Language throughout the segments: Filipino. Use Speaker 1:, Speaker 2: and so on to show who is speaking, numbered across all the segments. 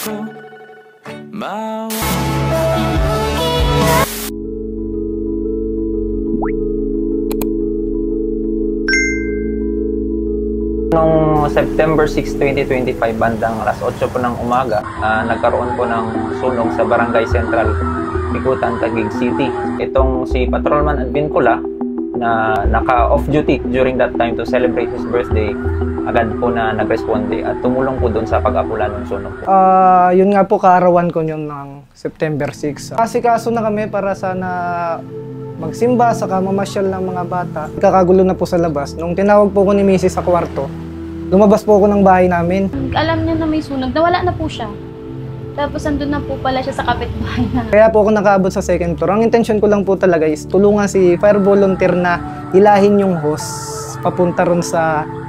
Speaker 1: Noong September 6, 2025, bandang alas 8 po ng umaga, nagkaroon po ng sunog sa Barangay Central, Bikutan, Taguig City. Itong si Patrolman Advincula na naka-off duty during that time to celebrate his birthday, agad po na nagresponde at tumulong po doon sa pag-apula ng sunog.
Speaker 2: Yun nga po, kaarawan ko yun ng September 6. Asikaso na kami para sana magsimba, saka mamasyal ng mga bata. Kakagulo na po sa labas. Nung tinawag po ko ni Mrs. sa kwarto, lumabas po ako ng bahay namin.
Speaker 3: Alam niya na may sunog, nawala na po siya. Tapos andun na po pala siya sa kapitbahay na.
Speaker 2: Kaya po ako nakaabot sa second floor. Ang intention ko lang po talaga is tulungan si fire volunteer na hilahin yung hose papunta ron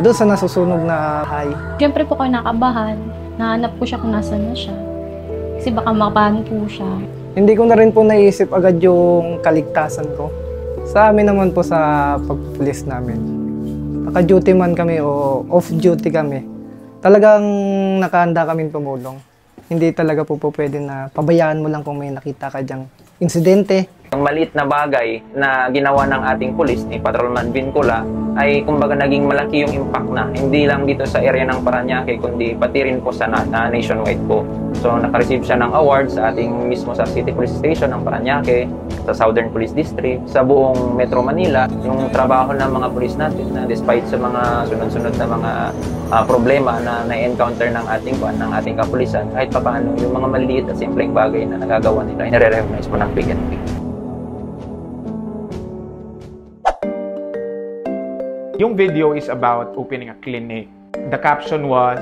Speaker 2: doon sa nasusunog na bahay.
Speaker 3: Siyempre po kayo nakabahan. Nahanap ko siya kung nasan na siya. Kasi baka makapahan po siya.
Speaker 2: Hindi ko na rin po naisip agad yung kaligtasan ko. Sa amin naman po sa pag-police namin, naka-duty man kami o off-duty kami, talagang nakahanda kaming tumulong. Hindi talaga po pwede na pabayaan mo lang kung may nakita ka dyang insidente.
Speaker 1: Ang maliit na bagay na ginawa ng ating pulis ni Patrolman Vincula ay kumbaga naging malaki yung impact na hindi lang dito sa area ng Parañaque kundi pati rin po sa nationwide po. So naka-receive siya ng award sa ating mismo sa City Police Station ng Parañaque, sa Southern Police District, sa buong Metro Manila. Yung trabaho ng mga pulis natin na despite sa mga sunod-sunod na mga problema na na-encounter ng ating kapulisan, kahit papaano yung mga maliit at simpleng bagay na nagagawa nila, nire-recognize po ng PNP.
Speaker 4: Yung video is about opening a clinic. The caption was,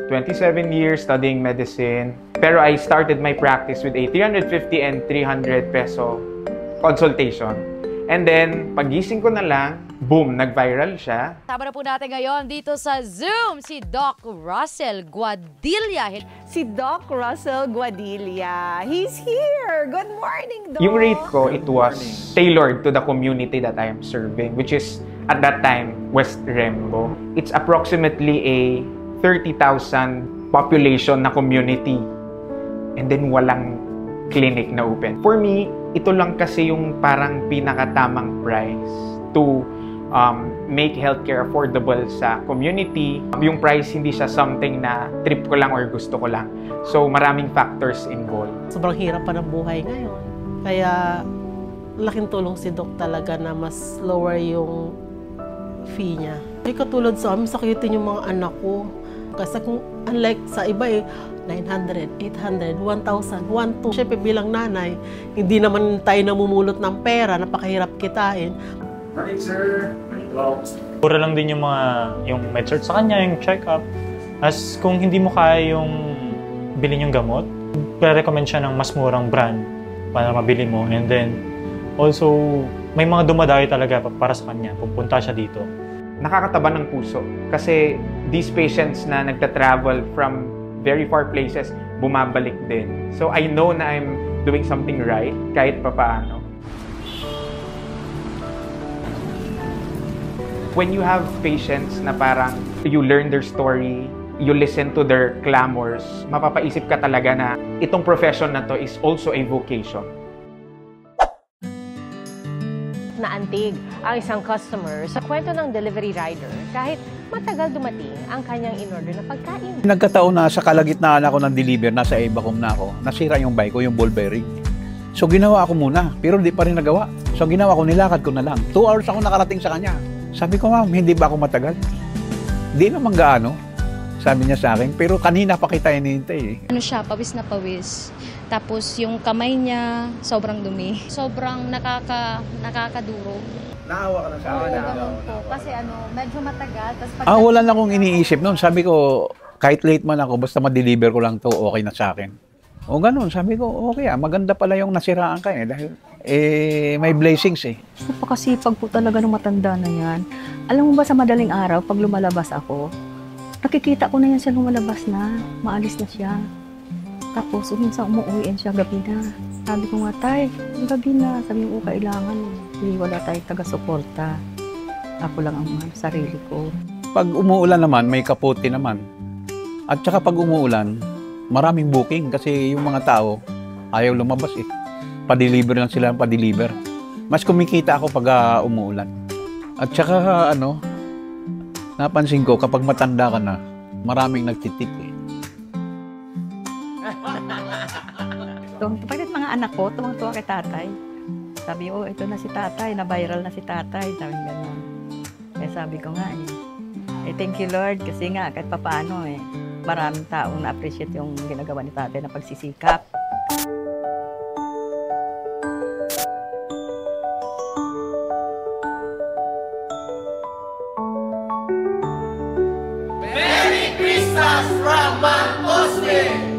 Speaker 4: 27 years studying medicine, pero I started my practice with a 350 and 300 peso consultation. And then, pagising ko na lang, boom, nag-viral siya.
Speaker 5: Sama na po natin ngayon dito sa Zoom si Doc Russell Guadilla.
Speaker 6: Si Doc Russell Guadilla. He's here! Good morning, Doc!
Speaker 4: Yung rate ko, it was tailored to the community that I am serving, which is, at that time, West Rembo. It's approximately a 30,000 population na community. And then, walang clinic na open. For me, ito lang kasi yung parang pinakatamang price to make healthcare affordable sa community. Yung price, hindi siya something na trip ko lang or gusto ko lang. So, maraming factors involved.
Speaker 7: Sobrang hirap pa ng buhay ngayon. Kaya, laking tulong si Doc talaga na mas lower yung fee niya. Ay, katulad sa amin, sakitin yung mga anak ko. Kasi kung unlike sa iba 900, 800, 1,000, 1,200. Siyempre bilang nanay, hindi naman tayo namumulot ng pera, napakahirap kitain.
Speaker 4: Morning, sir.
Speaker 8: Pura lang din yung med search sa kanya, yung check-up. As kung hindi mo kaya yung bilhin yung gamot, pre-recommend siya ng mas murang brand para mabili mo. And then, also, may mga dumadayo talaga para sa kanya. Pupunta siya dito.
Speaker 4: Nakakataba ng puso kasi these patients na nagta-travel from very far places, bumabalik din. So I know na I'm doing something right kahit papaano. When you have patients na parang you learn their story, you listen to their clamors, mapapaisip ka talaga na itong profession na to is also a vocation.
Speaker 6: Naantig ang isang customer sa kwento ng delivery rider kahit matagal dumating ang kanyang in-order na pagkain.
Speaker 9: Nagkataon na sa kalagitnaan ako ng deliver, nasa Ibacom na ako, nasira yung bike ko, yung ball bearing. So ginawa ako muna, pero di pa rin nagawa. So ginawa ko, nilakad ko na lang. 2 hours ako nakarating sa kanya. Sabi ko, ma'am, hindi ba ako matagal? Di naman gaano, sabi niya sa akin, pero kanina pa kita hinihintay eh.
Speaker 3: Ano siya, pawis na pawis. Tapos yung kamay niya, sobrang dumi. Sobrang nakakaduro.
Speaker 9: Naawa ka na sa akin.
Speaker 3: Po. Kasi medyo matagal.
Speaker 9: Wala na akong iniisip noon. Sabi ko, kahit late man ako, basta ma-deliver ko lang to, okay na sa akin. O ganun, sabi ko, okay maganda pala yung nasiraan ka dahil may blessings eh.
Speaker 10: Napakasipag po talaga ng matanda na yan. Alam mo ba sa madaling araw, pag lumalabas ako, nakikita ko na yan siya lumalabas na, maalis na siya. Tapos, minsan umuuwiin siya gabi na. Sabi ko nga, tay, gabi na. Sabi ko, kailangan. Hindi wala tayong taga-suporta. Ako lang ang sarili ko.
Speaker 9: Pag umuulan naman, may kapote naman. At saka pag umuulan, maraming booking kasi yung mga tao ayaw lumabas eh. Pa-deliver lang sila, pa-deliver. Mas kumikita ako pag umuulan. At saka napansin ko kapag matanda ka na, maraming nagtitik eh.
Speaker 10: Pagkat mga anak ko, tumang-tuwa kay tatay. Sabi, oh, ito na si tatay, na-viral na si tatay. Sabi gano'n. Eh, sabi ko nga thank you Lord, kasi nga, kahit papaano maraming taong na-appreciate yung ginagawa ni tatay na pagsisikap.
Speaker 11: Merry Christmas from Mang Oswe!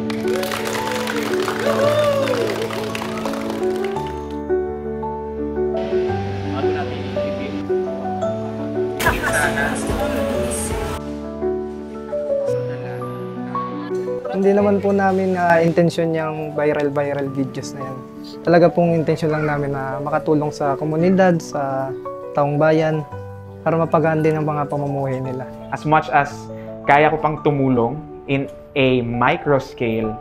Speaker 2: Hindi naman po namin intensyon yung viral videos na yan. Talaga pong intensyon lang namin na makatulong sa komunidad, sa taong bayan, para mapagaan din ang mga pamumuhay nila.
Speaker 4: As much as kaya ko pang tumulong in a micro scale,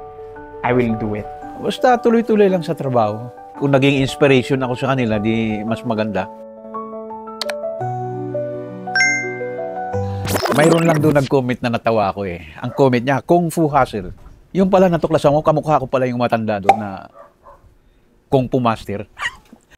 Speaker 4: I will do it.
Speaker 9: Basta tuloy-tuloy lang sa trabaho. Kung naging inspiration ako sa kanila, di mas maganda. Mayroon lang doon nag-comment na natawa ako eh. Ang comment niya, Kung Fu Hustle. Yung pala natuklasan ko, kamukha ko pala yung matanda doon na Kung Fu Master.